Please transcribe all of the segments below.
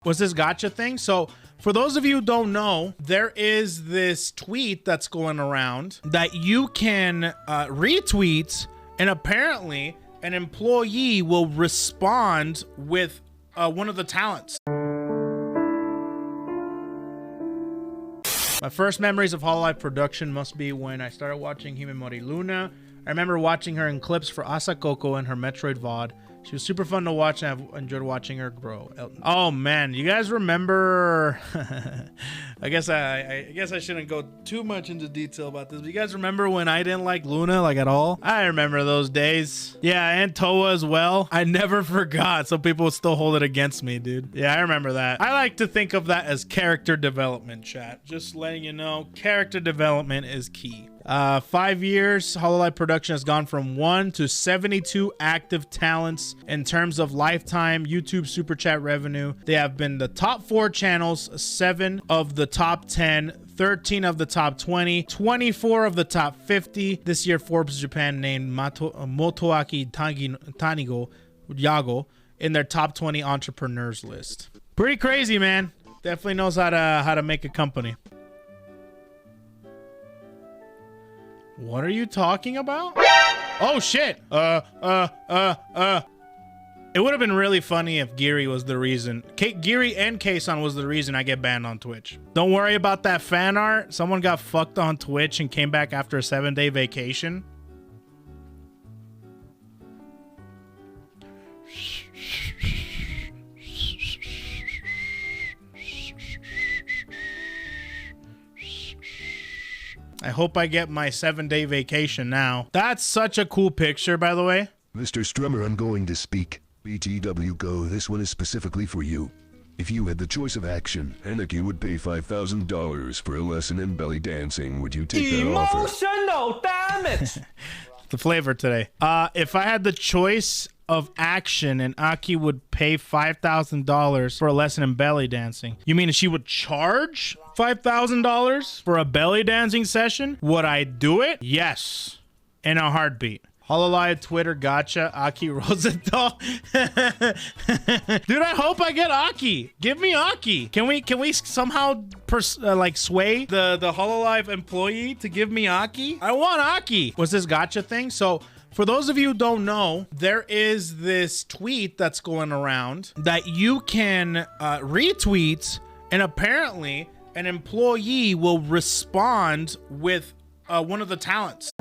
was this gotcha thing. So for those of you who don't know, there is this tweet that's going around that you can retweet, and apparently an employee will respond with one of the talents. My first memories of Hololive production must be when I started watching Himemori Luna. I remember watching her in clips for Asakoko and her Metroid VOD. She was super fun to watch, and I've enjoyed watching her grow. Oh man, you guys remember? I guess I shouldn't go too much into detail about this. But you guys remember when I didn't like Luna like at all? I remember those days. Yeah, and Toa as well. I never forgot. Some people would still hold it against me, dude. Yeah, I remember that. I like to think of that as character development, chat. Just letting you know, character development is key. 5 years, Hololive production has gone from 1 to 72 active talents in terms of lifetime YouTube super chat revenue. They have been the top 4 channels, 7 of the top 10, 13 of the top 20, 24 of the top 50. This year, Forbes Japan named Motoaki Tanigo Yago in their top 20 entrepreneurs list. Pretty crazy, man. Definitely knows how to make a company. What are you talking about? Oh shit. It would have been really funny if Giri was the reason. Giri and Keisan was the reason I get banned on Twitch. Don't worry about that fan art. Someone got fucked on Twitch and came back after a 7-day vacation. I hope I get my 7-day vacation now. That's such a cool picture, by the way. Mr. Strummer, I'm going to speak. BTW Go, this one is specifically for you. If you had the choice of action, Anarchy would pay $5,000 for a lesson in belly dancing. Would you take that offer? Emotional damage! The flavor today. If I had the choice of action and Aki would pay $5,000 for a lesson in belly dancing. You mean she would charge $5,000 for a belly dancing session? Would I do it? Yes. In a heartbeat. Hololive, Twitter, gotcha, Aki Rosenthal. Dude, I hope I get Aki. Give me Aki. Can we somehow sway the Hololive employee to give me Aki? I want Aki. Was this gotcha thing? So for those of you who don't know, there is this tweet that's going around that you can retweet, and apparently an employee will respond with one of the talents.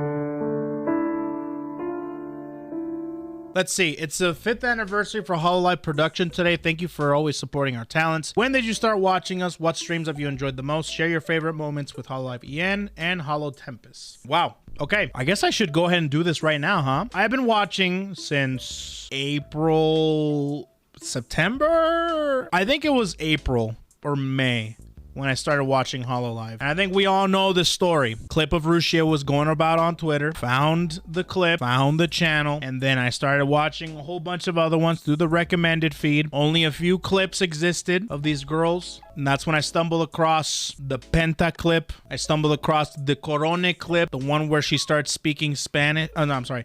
Let's see. It's the 5th anniversary for Hololive production today. Thank you for always supporting our talents. When did you start watching us? What streams have you enjoyed the most? Share your favorite moments with Hololive EN and Holo Tempest. Wow. Okay. I guess I should go ahead and do this right now, huh? I've been watching since September? I think it was April or May when I started watching Hololive. And I think we all know the story. Clip of Rushia was going about on Twitter, found the clip, found the channel, and then I started watching a whole bunch of other ones through the recommended feed. Only a few clips existed of these girls, and that's when I stumbled across the Penta clip. I stumbled across the Corone clip, the one where she starts speaking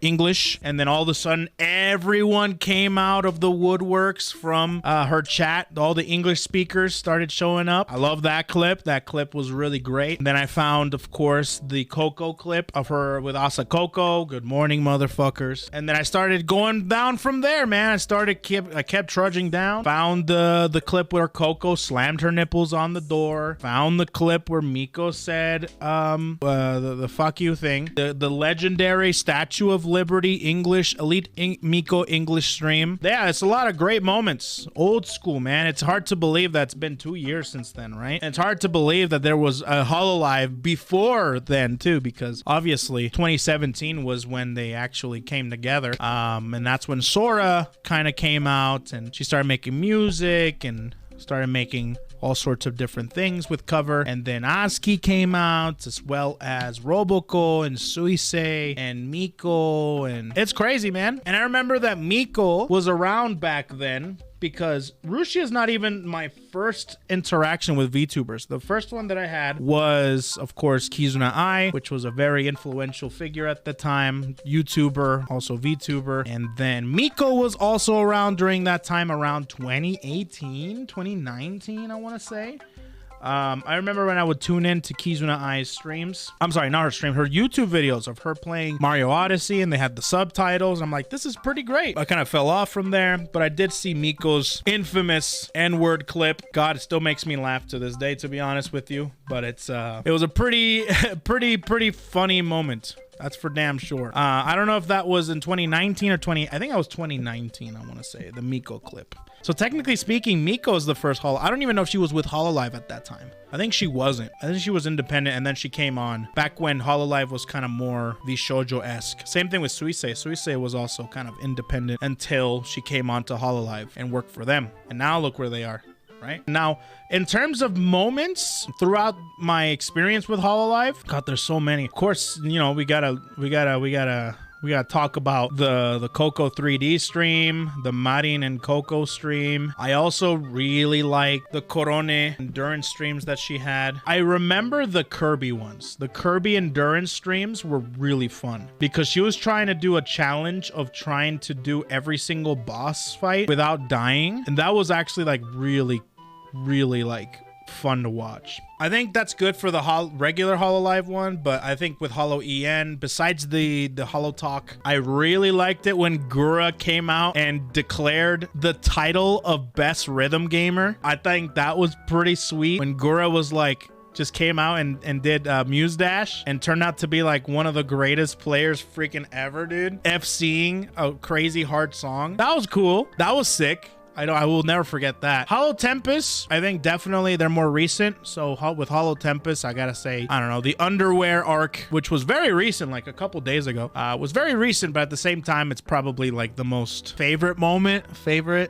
English, and then all of a sudden everyone came out of the woodworks from her chat. All the English speakers started showing up. I love that clip. That clip was really great. And then I found, of course, the Coco clip of her with Asakoko. Good morning, motherfuckers. And then I started going down from there, man. I kept trudging down. Found the clip where Coco slammed her nipples on the door. Found the clip where Miko said the fuck you thing. The legendary Statue of Liberty English Elite Miko English stream. Yeah, it's a lot of great moments. Old school, man. It's hard to believe that's been 2 years since then, right? And it's hard to believe that there was a Hololive before then too, because obviously 2017 was when they actually came together. And that's when Sora kind of came out and she started making music and started making all sorts of different things with cover. And then Aski came out, as well as Roboco and Suisei and Miko, and it's crazy, man. And I remember that Miko was around back then because Rushia is not even my first interaction with VTubers. The first one that I had was, of course, Kizuna Ai, which was a very influential figure at the time, YouTuber, also VTuber. And then Miko was also around during that time, around 2018, 2019, I want to say. I remember when I would tune in to Kizuna Ai's streams. I'm sorry, not her stream, her YouTube videos of her playing Mario Odyssey, and they had the subtitles. I'm like, this is pretty great. I kind of fell off from there, but I did see Miko's infamous N-word clip. God, it still makes me laugh to this day, to be honest with you. But it was a pretty funny moment. That's for damn sure. I don't know if that was in 2019 or I think that was 2019, I want to say, the Miko clip. So technically speaking, Miko is the first I don't even know if she was with Hololive at that time. I think she wasn't. I think she was independent, and then she came on back when Hololive was kind of more the shoujo-esque. Same thing with Suisei. Suisei was also kind of independent until she came on to Hololive and worked for them. And now look where they are. Right now, in terms of moments throughout my experience with Hololive, God, there's so many. Of course, you know, we gotta talk about the Coco 3D stream, the Marin and Coco stream. I also really like the Corone endurance streams that she had. I remember the Kirby ones. The Kirby endurance streams were really fun because she was trying to do a challenge of trying to do every single boss fight without dying, and that was actually like really like fun to watch. I think that's good for the regular Hololive one, but I think with Holo EN, besides the Holo Talk, I really liked it when Gura came out and declared the title of Best Rhythm Gamer. I think that was pretty sweet when Gura was like, just came out and did Muse Dash and turned out to be like one of the greatest players freaking ever, dude. FCing a crazy hard song. That was cool. That was sick. I will never forget that. Holo Tempest, I think definitely they're more recent. So with Holo Tempest, I gotta say, I don't know, the underwear arc, which was very recent, like a couple days ago, was very recent, but at the same time, it's probably like the most favorite moment.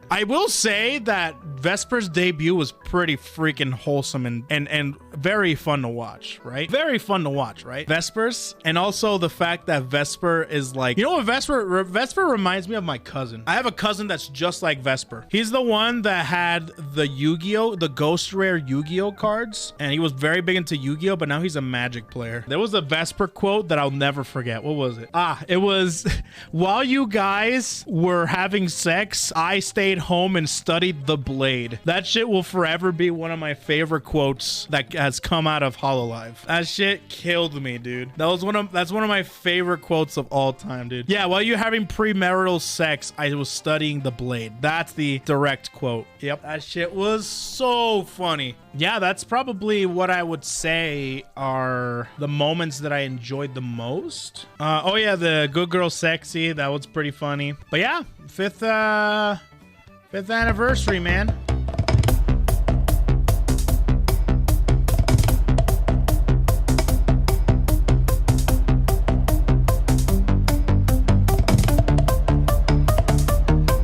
I will say that Vesper's debut was pretty freaking wholesome and very fun to watch, right? Very fun to watch, right? Vespers, and also the fact that Vesper is like, you know what, Vesper reminds me of my cousin. I have a cousin that's just like Vesper. He's the one that had the Yu-Gi-Oh, the Ghost Rare Yu-Gi-Oh cards, and he was very big into Yu-Gi-Oh, but now he's a Magic player. There was a Vesper quote that I'll never forget. What was it? It was, while you guys were having sex, I stayed home and studied the blade. That shit will forever be one of my favorite quotes that has come out of Hololive. That shit killed me, dude. That's one of my favorite quotes of all time, dude. Yeah, while you're having premarital sex, I was studying the blade. That's the direct quote. Yep, that shit was so funny. Yeah, that's probably what I would say are the moments that I enjoyed the most. Oh yeah, the Good Girl Sexy, that was pretty funny. But yeah, fifth anniversary, man.